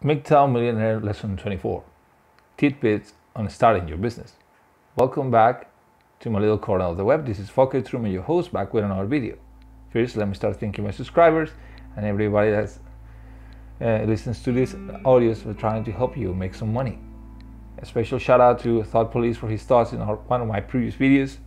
Mgtow Millionaire Lesson 24 Tidbits on Starting Your Business. Welcome back to my little corner of the web. This is Heath, your host, back with another video. First, let me start thanking my subscribers and everybody that listens to these audios for trying to help you make some money. A special shout out to Thought Police for his thoughts in one of my previous videos.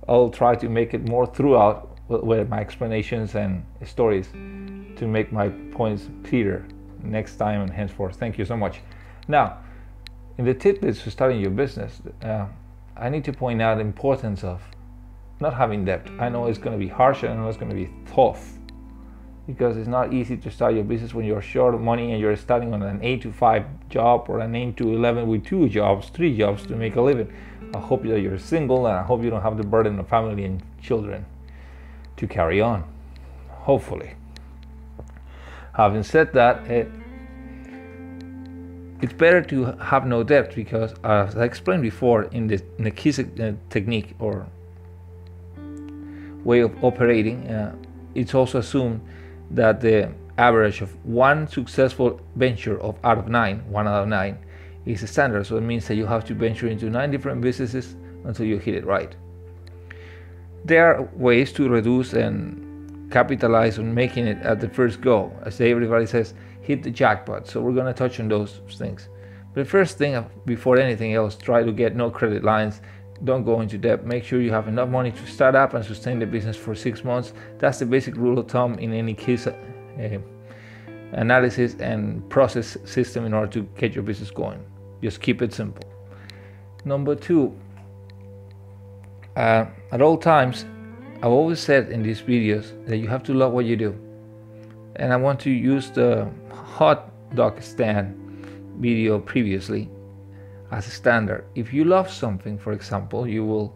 I'll try to make it more throughout with my explanations and stories to make my points clearer next time and henceforth. Thank you so much. Now, in the tidbits for starting your business, I need to point out the importance of not having debt. I know it's going to be harsh and I know it's going to be tough because it's not easy to start your business when you're short of money and you're starting on an 8 to 5 job or an 8 to 11 with 2 jobs, 3 jobs to make a living. I hope that you're single and I hope you don't have the burden of family and children to carry on, hopefully. Having said that, it's better to have no debt because, as I explained before, in the Heath technique or way of operating, it's also assumed that the average of one successful venture out of 9, 1 out of 9, is a standard. So it means that you have to venture into 9 different businesses until you hit it right. There are ways to reduce and capitalize on making it at the first go. As everybody says, hit the jackpot. So we're going to touch on those things. But the first thing, before anything else, try to get no credit lines. Don't go into debt. Make sure you have enough money to start up and sustain the business for 6 months. That's the basic rule of thumb in any case analysis and process system in order to get your business going. Just keep it simple. Number 2, at all times, I've always said in these videos that you have to love what you do. And I want to use the hot dog stand video previously as a standard. If you love something, for example, you will,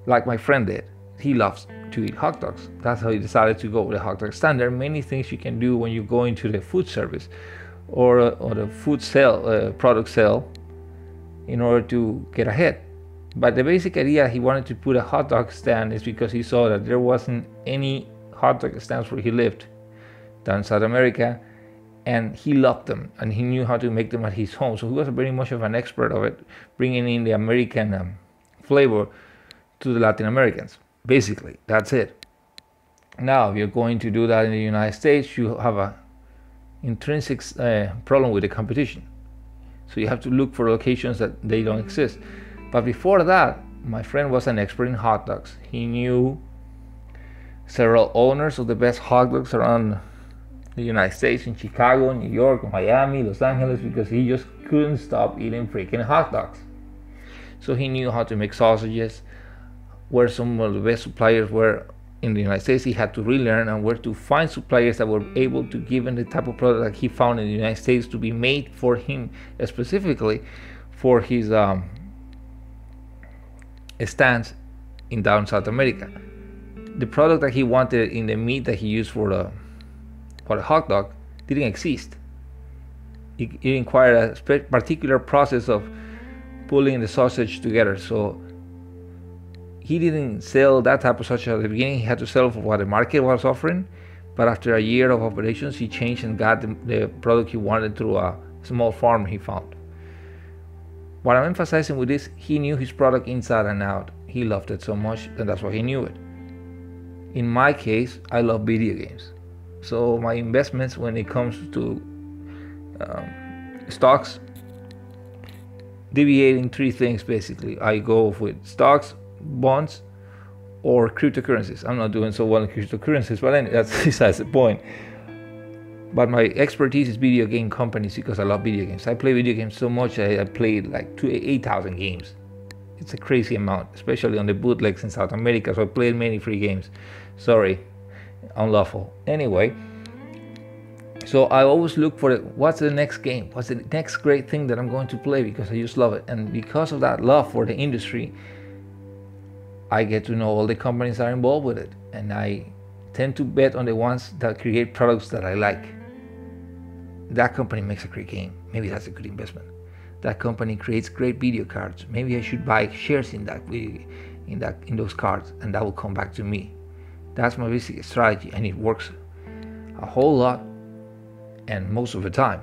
like my friend did, he loves to eat hot dogs. That's how he decided to go with a hot dog stand. There are many things you can do when you go into the food service or the food sale, product sale, in order to get ahead. But the basic idea he wanted to put a hot dog stand is because he saw that there wasn't any hot dog stands where he lived down in South America, and he loved them and he knew how to make them at his home. So he was very much of an expert of it, bringing in the American flavor to the Latin Americans. Basically, that's it. Now, if you're going to do that in the United States, you have a intrinsic problem with the competition. So you have to look for locations that they don't exist. But before that, my friend was an expert in hot dogs. He knew several owners of the best hot dogs around the United States, in Chicago, New York, Miami, Los Angeles, because he just couldn't stop eating freaking hot dogs. So he knew how to make sausages, where some of the best suppliers were in the United States. He had to relearn and where to find suppliers that were able to give him the type of product that he found in the United States to be made for him, specifically for his stands in down South America. The product that he wanted in the meat that he used for the hot dog didn't exist. It required a particular process of pulling the sausage together. So he didn't sell that type of sausage at the beginning. He had to sell for what the market was offering. But after a year of operations, he changed and got the product he wanted through a small farm he found. What I'm emphasizing with this, he knew his product inside and out. He loved it so much, and that's why he knew it. In my case, I love video games. So my investments when it comes to stocks deviate in 3 things basically. I go with stocks, bonds, or cryptocurrencies. I'm not doing so well in cryptocurrencies, but anyway, that's besides the point. But my expertise is video game companies because I love video games. I play video games so much. I played like 8,000 games. It's a crazy amount, especially on the bootlegs in South America. So I played many free games. Sorry, unlawful. Anyway, so I always look for what's the next game? What's the next great thing that I'm going to play because I just love it. And because of that love for the industry, I get to know all the companies that are involved with it. And I tend to bet on the ones that create products that I like. That company makes a great game. Maybe that's a good investment. That company creates great video cards. Maybe I should buy shares in that in those cards, and that will come back to me. That's my basic strategy, and it works a whole lot and most of the time.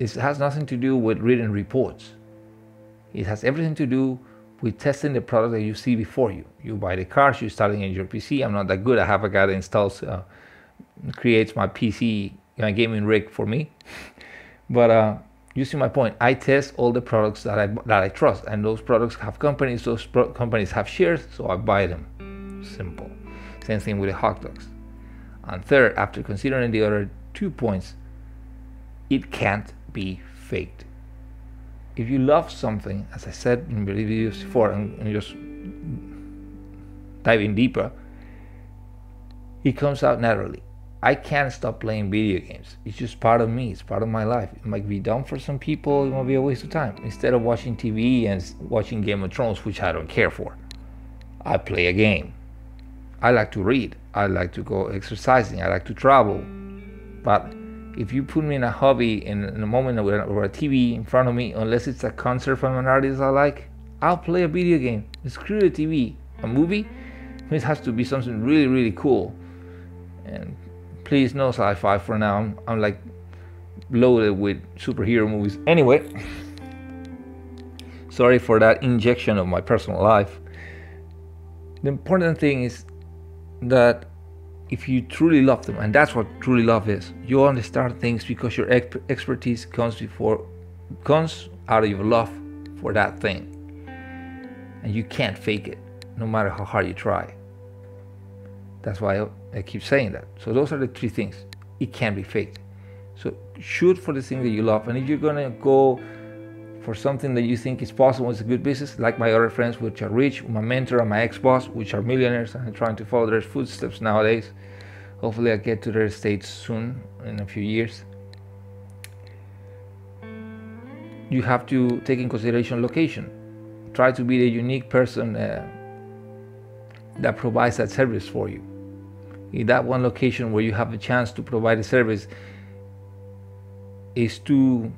It has nothing to do with reading reports. It has everything to do with testing the product that you see before you. You buy the cars, you start it in your PC. I'm not that good. I have a guy that installs, creates my PC, my gaming rig for me. But you see my point. I test all the products that I trust, and those products have companies. Those companies have shares, so I buy them. Simple. Same thing with the hot dogs. And third, after considering the other 2 points, it can't be faked. If you love something, as I said in the videos before, and just diving deeper, it comes out naturally. I can't stop playing video games. It's just part of me. It's part of my life. It might be dumb for some people. It might be a waste of time. Instead of watching TV and watching Game of Thrones, which I don't care for, I play a game. I like to read. I like to go exercising. I like to travel. But if you put me in a hobby in a moment or a TV in front of me, unless it's a concert from an artist I like, I'll play a video game. Screw the TV. A movie, it has to be something really, really cool. And please, no sci-fi for now. I'm like loaded with superhero movies. Anyway, sorry for that injection of my personal life. The important thing is that if you truly love them, and that's what truly love is, you understand things because your expertise comes out of your love for that thing, and you can't fake it, no matter how hard you try. That's why I keep saying that. So those are the 3 things. It can't be faked. So shoot for the thing that you love, and if you're gonna go for something that you think is possible, it's a good business, like my other friends which are rich, my mentor and my ex-boss, which are millionaires, and I'm trying to follow their footsteps nowadays. Hopefully I get to their stage soon, in a few years. You have to take in consideration location. Try to be the unique person that provides that service for you. In that one location where you have the chance to provide a service is too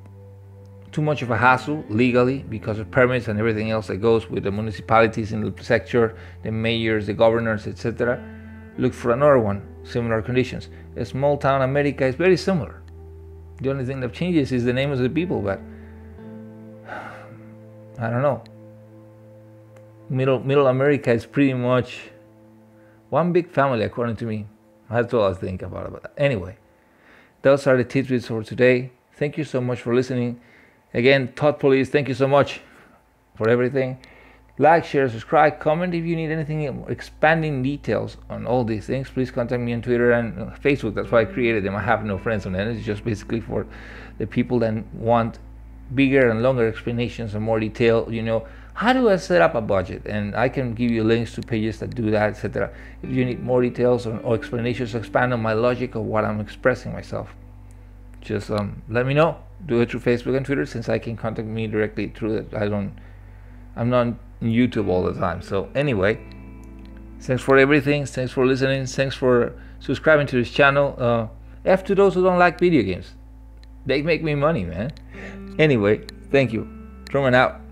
much of a hassle legally because of permits and everything else that goes with the municipalities in the sector, the mayors, the governors, etc. Look for another one, similar conditions. A small town America is very similar. The only thing that changes is the names of the people, but I don't know. Middle America is pretty much one big family, according to me. That's all I think about it. Anyway, those are the tidbits for today. Thank you so much for listening. Again, Thought Police, thank you so much for everything. Like, share, subscribe, comment if you need anything, expanding details on all these things. Please contact me on Twitter and Facebook. That's why I created them. I have no friends on it. It's just basically for the people that want bigger and longer explanations and more detail. You know, how do I set up a budget? And I can give you links to pages that do that, etc. If you need more details or explanations to expand on my logic of what I'm expressing myself, just let me know. Do it through Facebook and Twitter, since I can contact me directly through it. I'm not on YouTube all the time. So anyway, thanks for everything. Thanks for listening. Thanks for subscribing to this channel. F to those who don't like video games. They make me money, man. Anyway, thank you. Truman out.